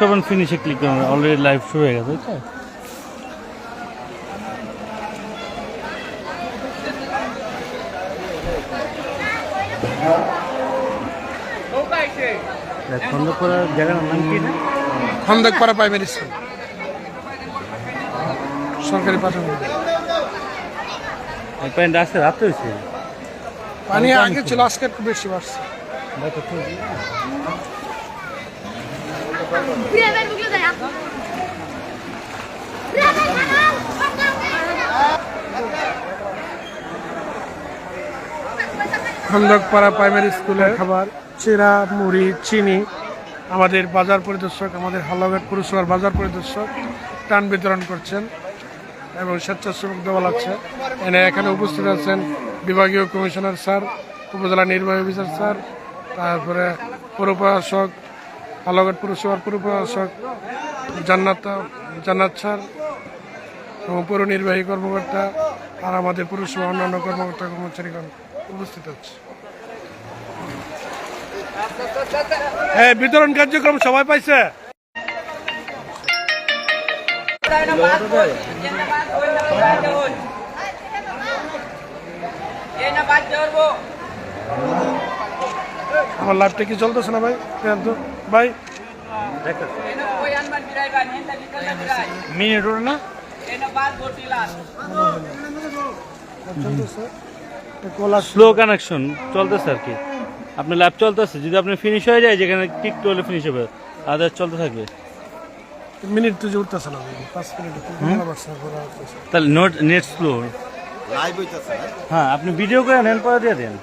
করবেন, ফিনিশে ক্লিক করবেন, already live শুরু হয়ে গেছে, বুঝছো? খন্দকপাড়া জায়গার নাম কি না? খন্দকপাড়া প্রাইমারি স্কুল, সরকারি প্রাথমিক। পানি আজকে রাত্রে হয়েছে, পানি আগে ছিল, আজকে একটু বেশি বাড়ছে। খন্দকপাড়া প্রাইমারি স্কুলের খাবার, চিরা, মুড়ি, চিনি। আমাদের বাজার পরিদর্শক, আমাদের হালুয়াঘাট পৌরসভার বাজার পরিদর্শক ত্রাণ বিতরণ করছেন এবং স্বেচ্ছাসেবক দেওয়া লাগছে। এখানে উপস্থিত আছেন বিভাগীয় কমিশনার স্যার, উপজেলা নির্বাহী অফিসার স্যার, তারপরে পৌর প্রশাসক, হালুয়াঘাট পৌরসভার পৌর প্রশাসক জান্নাত স্যার এবং পৌর নির্বাহী কর্মকর্তা আর আমাদের পৌরসভা অন্যান্য কর্মকর্তা কর্মচারীগণ উপস্থিত আছে। হ্যাঁ, বিতরণ কার্যক্রম সবাই পাইছে। আমার লাইভটা কি চলতেছে না ভাই? ভাই মিনিট ওটা না স্লো কানেকশন চলতেছে আর কি। আপনার ল্যাব চলতেছে, যদি আপনি ফিনিশ হয়ে যায় যেখানে ক্লিক করলে ফিনিশ হবে, আদার চলতে থাকবে। মিনিট তো উঠতেছে না, 5 মিনিট তাহলে নেট স্লো। হ্যাঁ, আপনি ভিডিও করে নেন, পরে দিয়ে দেন।